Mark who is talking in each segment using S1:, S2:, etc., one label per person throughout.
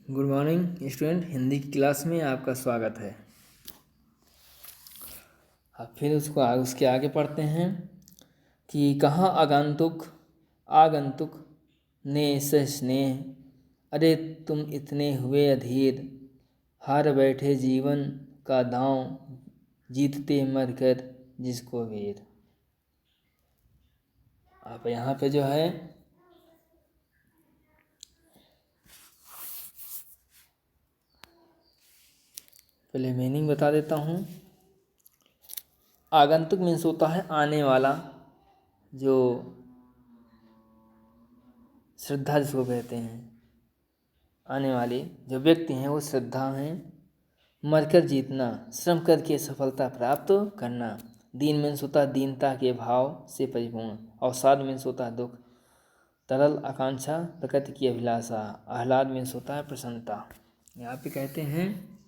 S1: Good morning student, Hindi की class में आपका स्वागत है। अब फिर उसके आगे पढ़ते हैं कि कहाँ आगंतुक आगंतुक ने सस्नेह, अरे तुम इतने हुए अधीर, हार बैठे जीवन का दांव, जीतते मर कर जिसको वीर। आप यहाँ पे जो है पहले मीनिंग बता देता हूँ। आगंतुक मीन्स होता है आने वाला, जो श्रद्धा जिसको कहते हैं, आने वाले जो व्यक्ति हैं वो श्रद्धा हैं। मरकर जीतना, श्रम करके सफलता प्राप्त करना। दीन मीन्स होता है दीनता के भाव से परिपूर्ण। अवसाद मीन्स होता है दुख। तरल आकांक्षा, प्रकृति की अभिलाषा। आह्लाद मीन्स होता है प्रसन्नता। यहाँ पे कहते हैं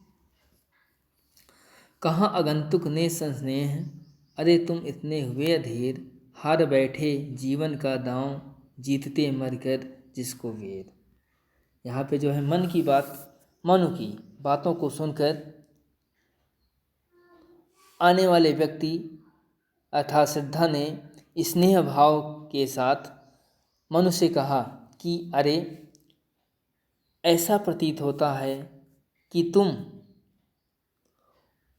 S1: कहाँ आगंतुक ने संस्नेह, अरे तुम इतने हुए अधीर, हार बैठे जीवन का दांव, जीतते मरकर जिसको वेद। यहाँ पे जो है मन की बातों को सुनकर आने वाले व्यक्ति अर्थात श्रद्धा ने स्नेह भाव के साथ मनु से कहा कि अरे ऐसा प्रतीत होता है कि तुम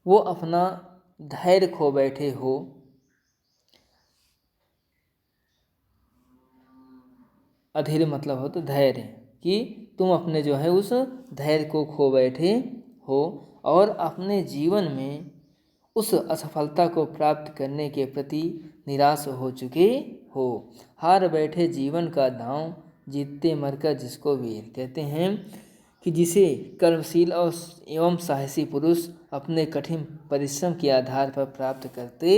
S1: वो अपना धैर्य खो बैठे हो। अधीर मतलब हो तो धैर्य, कि तुम अपने जो है उस धैर्य को खो बैठे हो और अपने जीवन में उस असफलता को प्राप्त करने के प्रति निराश हो चुके हो। हार बैठे जीवन का दांव, जीतते मरकर जिसको वीर। कहते हैं कि जिसे कर्मशील और एवं साहसी पुरुष अपने कठिन परिश्रम के आधार पर प्राप्त करते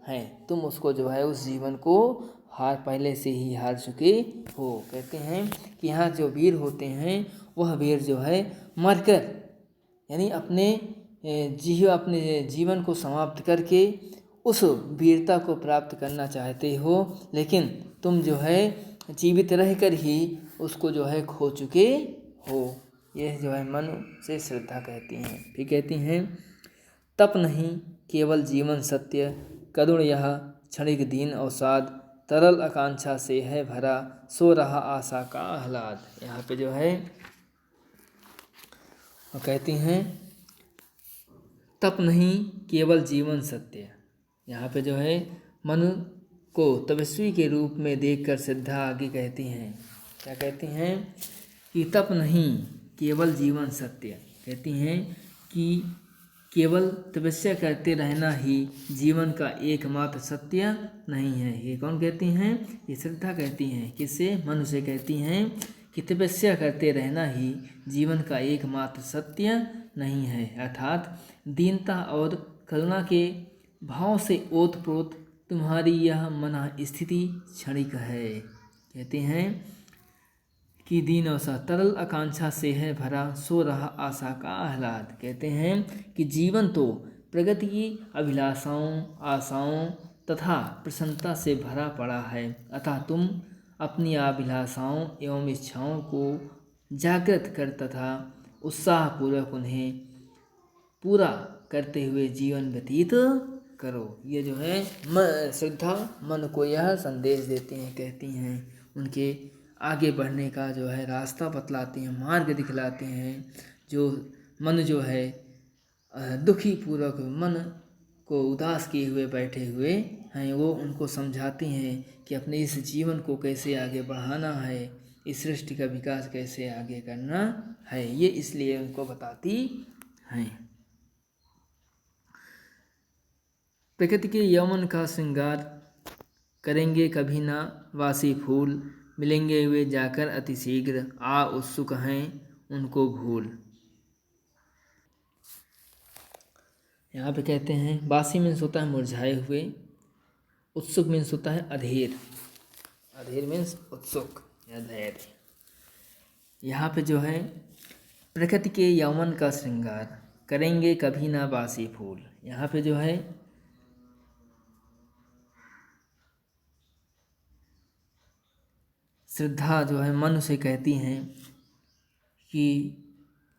S1: हैं, तुम उसको जो है उस जीवन को पहले से ही हार चुके हो। कहते हैं कि यहाँ जो वीर होते हैं वह वीर जो है मरकर, यानी अपने जीवन को समाप्त करके उस वीरता को प्राप्त करना चाहते हो, लेकिन तुम जो है जीवित रहकर ही उसको जो है खो चुके हो। यह जो है मनु से श्रद्धा कहती हैं। फिर कहती हैं तप नहीं केवल जीवन सत्य, करुण यह क्षणिक दीन अवसाद, तरल आकांक्षा से है भरा, सो रहा आशा का आह्लाद। यहाँ पे जो है वो कहती हैं तप नहीं केवल जीवन सत्य। यहाँ पे जो है मनु को तपस्वी के रूप में देखकर श्रद्धा आगे कहती हैं, क्या कहती हैं कि तप नहीं केवल जीवन सत्य। कहती हैं कि केवल तपस्या करते रहना ही जीवन का एकमात्र सत्य नहीं है। ये कौन कहती हैं? ये श्रद्धा कहती हैं। किससे? मनु से कहती हैं कि तपस्या करते रहना ही जीवन का एकमात्र सत्य नहीं है, अर्थात दीनता और करुणा के भाव से ओतप्रोत तुम्हारी यह मन स्थिति क्षणिक है। कहते हैं कि दीन अवसा तरल आकांक्षा से है भरा, सो रहा आशा का आह्लाद। कहते हैं कि जीवन तो प्रगति की अभिलाषाओं, आशाओं तथा प्रसन्नता से भरा पड़ा है, अतः तुम अपनी अभिलाषाओं एवं इच्छाओं को जागृत कर तथा उत्साहपूर्वक उन्हें पूरा करते हुए जीवन व्यतीत करो। ये जो है श्रद्धा मन को यह संदेश देती हैं, कहती हैं, उनके आगे बढ़ने का जो है रास्ता बतलाती हैं, मार्ग दिखलाते हैं। जो मन जो है दुखी पूर्वक मन को उदास किए हुए बैठे हुए हैं, वो उनको समझाती हैं कि अपने इस जीवन को कैसे आगे बढ़ाना है, इस सृष्टि का विकास कैसे आगे करना है, ये इसलिए उनको बताती हैं। प्रकृति के यौवन का श्रृंगार करेंगे कभी ना वासी फूल, मिलेंगे वे जाकर अति शीघ्र, आ उत्सुक हैं उनको भूल। यहाँ पे कहते हैं वासी मीन्स होता है मुरझाए हुए, उत्सुक मीन्स होता है अधीर, अधीर मीन्स उत्सुक या धैर्य। यहाँ पे जो है प्रकृति के यौवन का श्रृंगार करेंगे कभी ना बासी फूल। यहाँ पे जो है श्रद्धा जो है मन से कहती हैं कि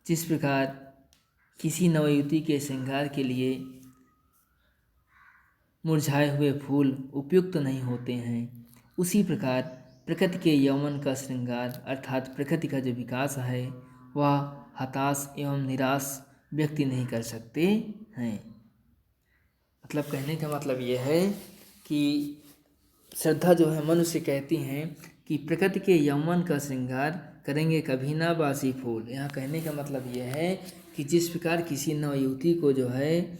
S1: जिस प्रकार किसी नवयुवती के श्रृंगार के लिए मुरझाए हुए फूल उपयुक्त नहीं होते हैं, उसी प्रकार प्रकृति के यौवन का श्रृंगार अर्थात प्रकृति का जो विकास है वह हताश एवं निराश व्यक्ति नहीं कर सकते हैं। मतलब कहने का मतलब यह है कि श्रद्धा जो है मनुष्य कहती हैं कि प्रकृति के यौवन का श्रृंगार करेंगे कभी ना बासी फूल। यहाँ कहने का मतलब यह है कि जिस प्रकार किसी नवयुवती को जो है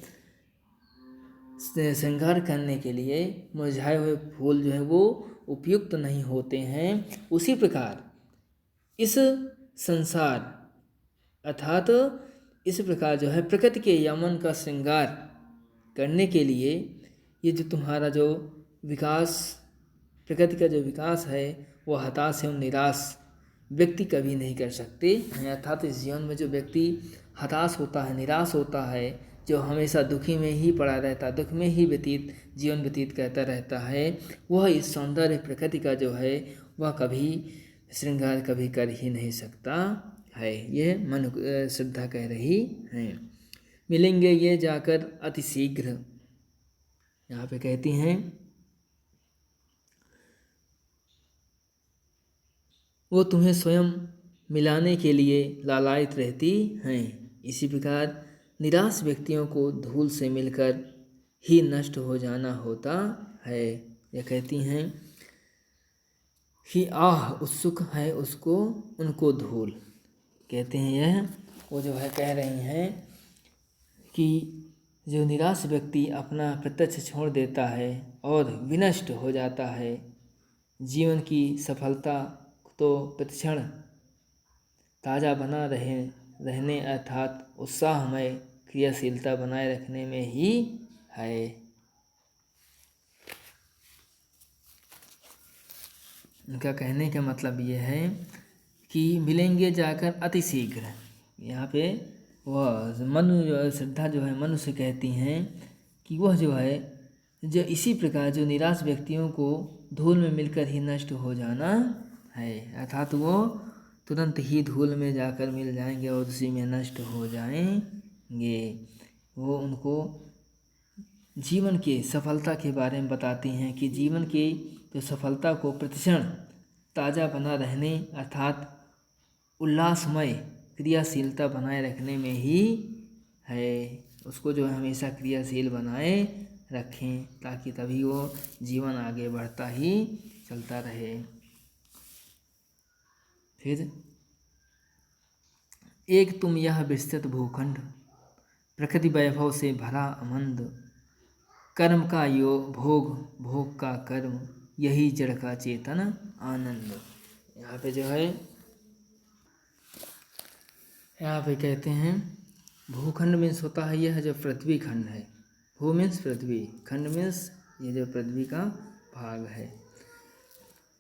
S1: श्रृंगार करने के लिए मुरझाए हुए फूल जो है वो उपयुक्त नहीं होते हैं, उसी प्रकार इस संसार अर्थात इस प्रकार जो है प्रकृति के यौवन का श्रृंगार करने के लिए ये जो तुम्हारा जो विकास प्रकृति का जो विकास है वो हताश एवं निराश व्यक्ति कभी नहीं कर सकते हैं। अर्थात इस जीवन में जो व्यक्ति हताश होता है, निराश होता है, जो हमेशा दुखी में ही पड़ा रहता, दुख में ही जीवन व्यतीत करता रहता है, वह इस सौंदर्य प्रकृति का जो है वह कभी श्रृंगार कभी कर ही नहीं सकता है। यह मन श्रद्धा कह रही है। मिलेंगे ये जाकर अति शीघ्र, यहाँ पे कहती हैं वो तुम्हें स्वयं मिलाने के लिए लालायित रहती हैं। इसी प्रकार निराश व्यक्तियों को धूल से मिलकर ही नष्ट हो जाना होता है। यह कहती हैं कि आह उत्सुक है उसको उनको धूल। कहते हैं यह वो जो है कह रही हैं कि जो निराश व्यक्ति अपना प्रत्यक्ष छोड़ देता है और विनष्ट हो जाता है, जीवन की सफलता तो प्रतिक्षण ताज़ा बना रहने अर्थात उत्साहमय क्रियाशीलता बनाए रखने में ही है। उनका कहने का मतलब ये है कि मिलेंगे जाकर अति शीघ्र। यहाँ पे वह मनु श्रद्धा जो है मनुष्य कहती हैं कि वह जो है जो इसी प्रकार जो निराश व्यक्तियों को धूल में मिलकर ही नष्ट हो जाना है, अर्थात वो तुरंत ही धूल में जाकर मिल जाएंगे और उसी में नष्ट हो जाएंगे। वो उनको जीवन के सफलता के बारे में बताती हैं कि जीवन के जो सफलता को प्रतिक्षण ताज़ा बना रहने अर्थात उल्लासमय क्रियाशीलता बनाए रखने में ही है। उसको जो है हमेशा क्रियाशील बनाए रखें ताकि तभी वो जीवन आगे बढ़ता ही चलता रहे। फिर एक तुम यह विस्तृत भूखंड प्रकृति वैभव से भरा अमंद, कर्म का योग भोग भोग का कर्म, यही जड़ का चेतन आनंद। यहाँ पे जो है यहाँ पे कहते हैं भूखंड मीन्स होता है यह जो पृथ्वी खंड है। भू मीन्स पृथ्वी, खंड मीन्स ये जो पृथ्वी का भाग है।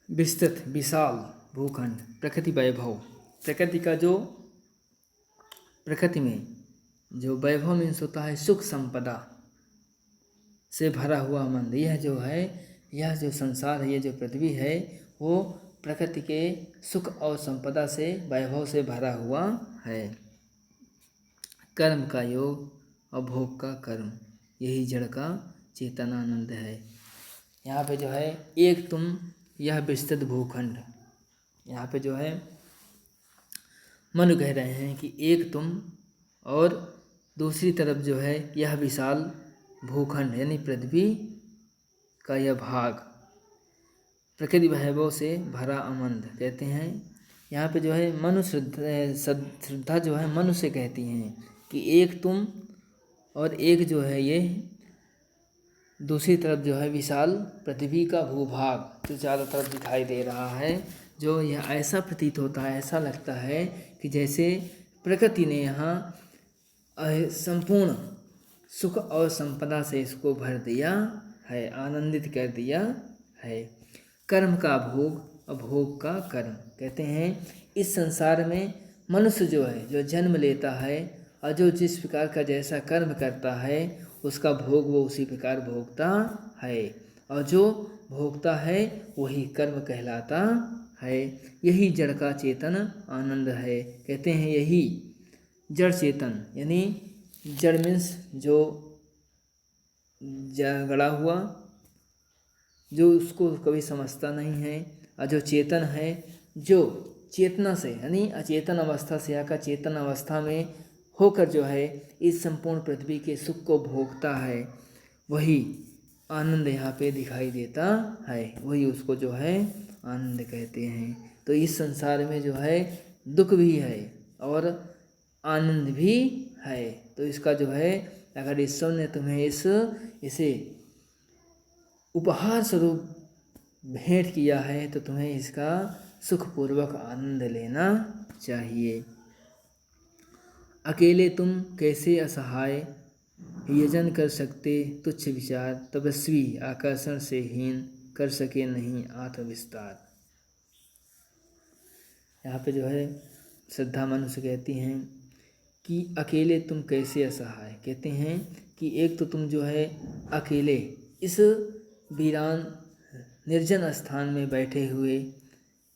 S1: विस्तृत विशाल भूखंड, प्रकृति वैभव प्रकृति का जो प्रकृति में जो वैभव मीन्स होता है सुख संपदा से भरा हुआ मंद। यह जो है यह जो संसार है, ये जो पृथ्वी है वो प्रकृति के सुख और संपदा से वैभव से भरा हुआ है। कर्म का योग और भोग का कर्म, यही जड़ का चेतनानंद है। यहाँ पे जो है एक तुम यह विस्तृत भूखंड, यहाँ पे जो है मनु कह रहे हैं कि एक तुम और दूसरी तरफ जो है यह विशाल भूखंड यानी पृथ्वी का यह भाग प्रकृति वैभव से भरा अमंद। कहते हैं यहाँ पे जो है मनु श्रद्धा जो है मनु से कहती हैं कि एक तुम और एक जो है ये दूसरी तरफ जो है विशाल पृथ्वी का भूभाग जो चारों तरफ दिखाई दे रहा है, जो यह ऐसा प्रतीत होता है, ऐसा लगता है कि जैसे प्रकृति ने यहाँ संपूर्ण सुख और संपदा से इसको भर दिया है, आनंदित कर दिया है। कर्म का भोग और भोग का कर्म। कहते हैं इस संसार में मनुष्य जो है जो जन्म लेता है और जो जिस प्रकार का जैसा कर्म करता है उसका भोग वो उसी प्रकार भोगता है, और जो भोगता है वही कर्म कहलाता है। यही जड़ का चेतन आनंद है। कहते हैं यही जड़ चेतन, यानी जड़ मीन्स जो गड़ा हुआ, जो उसको कभी समझता नहीं है, और जो चेतन है, जो चेतना से यानी अचेतन अवस्था से आकर चेतन अवस्था में होकर जो है इस संपूर्ण पृथ्वी के सुख को भोगता है, वही आनंद यहाँ पे दिखाई देता है, वही उसको जो है आनंद कहते हैं। तो इस संसार में जो है दुख भी है और आनंद भी है। तो इसका जो है अगर ईश्वर ने तुम्हें इसे उपहार स्वरूप भेंट किया है तो तुम्हें इसका सुखपूर्वक आनंद लेना चाहिए। अकेले तुम कैसे असहाय यजन कर सकते, तुच्छ विचार तपस्वी आकर्षण से हीन कर सके नहीं आत्मविस्तार। यहाँ पे जो है श्रद्धा मनुष्य कहती हैं कि अकेले तुम कैसे असहाय, कहते हैं कि एक तो तुम जो है अकेले इस वीरान निर्जन स्थान में बैठे हुए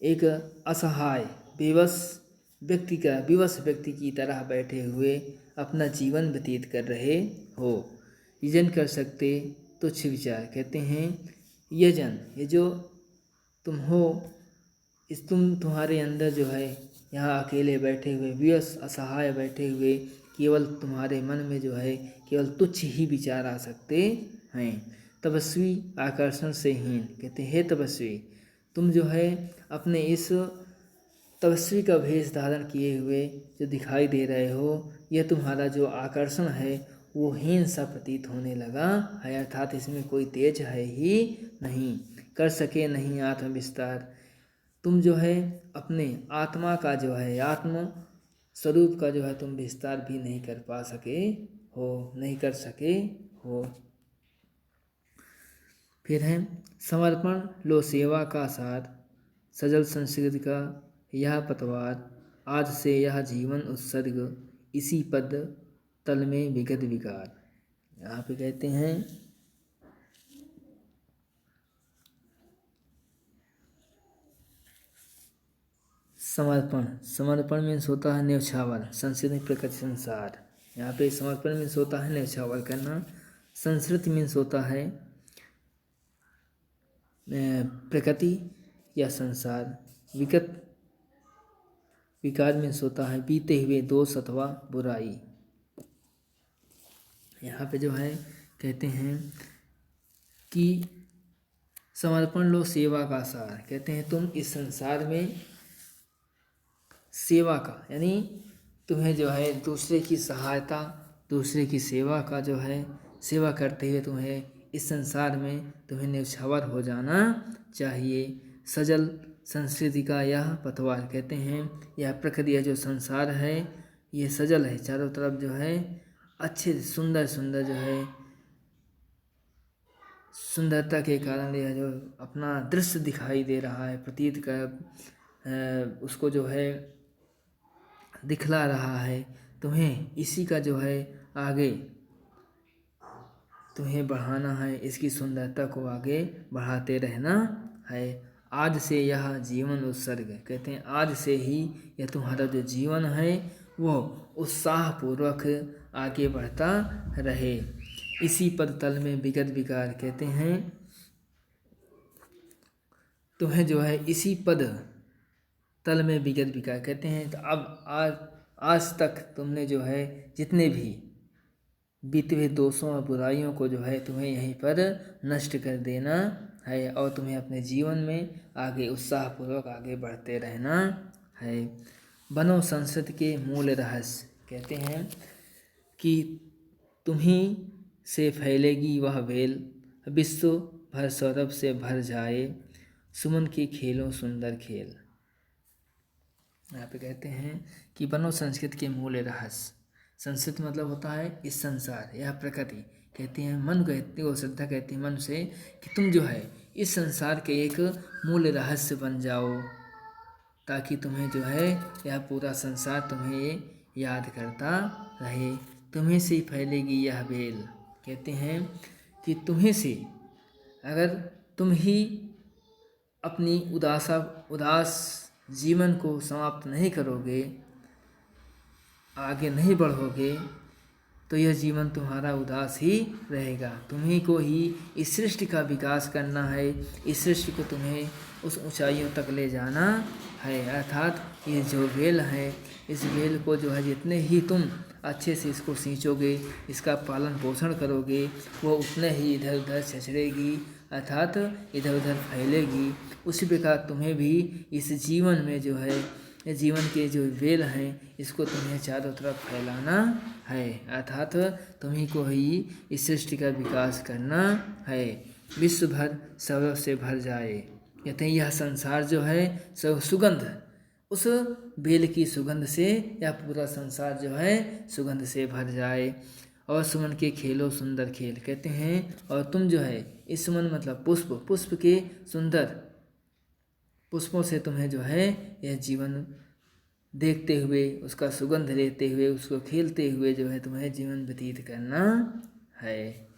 S1: एक असहाय विवश व्यक्ति की तरह बैठे हुए अपना जीवन व्यतीत कर रहे हो। यजन कर सकते तुच्छ विचार, कहते हैं यजन, ये जो तुम हो तुम्हारे अंदर जो है यहाँ अकेले बैठे हुए विवश असहाय बैठे हुए केवल तुम्हारे मन में जो है केवल तुच्छ ही विचार आ सकते हैं। तपस्वी आकर्षण से हीन, कहते हैं तपस्वी तुम जो है अपने इस तपस्वी का भेष धारण किए हुए जो दिखाई दे रहे हो, यह तुम्हारा जो आकर्षण है वो हीन सा प्रतीत होने लगा है, अर्थात इसमें कोई तेज है ही नहीं। कर सके नहीं आत्मविस्तार, तुम जो है अपने आत्मा का जो है आत्म स्वरूप का जो है तुम विस्तार भी नहीं कर पा सके हो, नहीं कर सके हो। फिर है समर्पण लो सेवा का सार, सजल संस्कृति का यह पतवार, आज से यह जीवन उत्सर्ग, इसी पद तल में विगत विकार। यहाँ पे कहते हैं समर्पण मीन्स होता है न्यौछावर, संस्कृति प्रकृति संसार। यहाँ पे समर्पण मीन्स होता है न्यौछावर करना, संस्कृति मीन्स होता है प्रकृति या संसार, विकार मीन्स होता है बीते हुए दोष अथवा बुराई। यहाँ पे जो है कहते हैं कि समर्पण लो सेवा का सार, कहते हैं तुम इस संसार में सेवा का यानी तुम्हें जो है दूसरे की सहायता दूसरे की सेवा का जो है सेवा करते हुए तुम्हें इस संसार में तुम्हें न्यौछावर हो जाना चाहिए। सजल संस्कृति का यह पतवार, कहते हैं यह प्रकृति है जो संसार है ये सजल है, चारों तरफ जो है अच्छे सुंदर सुंदर जो है सुंदरता के कारण यह जो अपना दृश्य दिखाई दे रहा है प्रतीत कर उसको जो है दिखला रहा है। तुम्हें इसी का जो है आगे तुम्हें बढ़ाना है, इसकी सुंदरता को आगे बढ़ाते रहना है। आज से यह जीवन उत्सर्ग, कहते हैं आज से ही यह तुम्हारा जो जीवन है वो उत्साहपूर्वक आगे बढ़ता रहे। इसी पद तल में विगत विकार, कहते हैं तुम्हें जो है इसी पद तल में विगत विकार, कहते हैं तो अब आज तक तुमने जो है जितने भी बीते हुए दोषों और बुराइयों को जो है तुम्हें यहीं पर नष्ट कर देना है और तुम्हें अपने जीवन में आगे उत्साहपूर्वक आगे बढ़ते रहना है। बनो संस्कृति के मूल रहस्य, कहते हैं कि तुम्ही से फैलेगी वह वेल, विश्व भर सौरभ से भर जाए, सुमन के खेलों सुंदर खेल। यहाँ पे कहते हैं कि बनो संस्कृति के मूल रहस्य, संस्कृत मतलब होता है इस संसार यह प्रकृति, कहती हैं मन कहती है श्रद्धा कहती है मन से कि तुम जो है इस संसार के एक मूल रहस्य बन जाओ ताकि तुम्हें जो है यह पूरा संसार तुम्हें याद करता रहे। तुम्हें से फैलेगी यह बेल, कहते हैं कि तुम्हें से अगर तुम ही अपनी उदास जीवन को समाप्त नहीं करोगे, आगे नहीं बढ़ोगे तो यह जीवन तुम्हारा उदास ही रहेगा। तुम्हीं को ही इस सृष्टि का विकास करना है, इस सृष्टि को तुम्हें उस ऊंचाइयों तक ले जाना है। अर्थात ये जो वेल है, इस वेल को जो है जितने ही तुम अच्छे से इसको सींचोगे, इसका पालन पोषण करोगे, वो उतने ही इधर उधर छछड़ेगी, अर्थात इधर उधर फैलेगी। उसी प्रकार तुम्हें भी इस जीवन में जो है, जीवन के जो वेल हैं, इसको तुम्हें चारों तरफ फैलाना है। अर्थात तुम्हीं को ही इस सृष्टि का विकास करना है। विश्व भर सौरभ से भर जाए, कहते हैं यह संसार जो है सब सुगंध, उस बेल की सुगंध से यह पूरा संसार जो है सुगंध से भर जाए। और सुमन के खेलो सुंदर खेल, कहते हैं और तुम जो है इस सुमन मतलब पुष्प, पुष्प के सुंदर पुष्पों से तुम्हें जो है यह जीवन देखते हुए, उसका सुगंध लेते हुए, उसको खेलते हुए जो है तुम्हें जीवन व्यतीत करना है।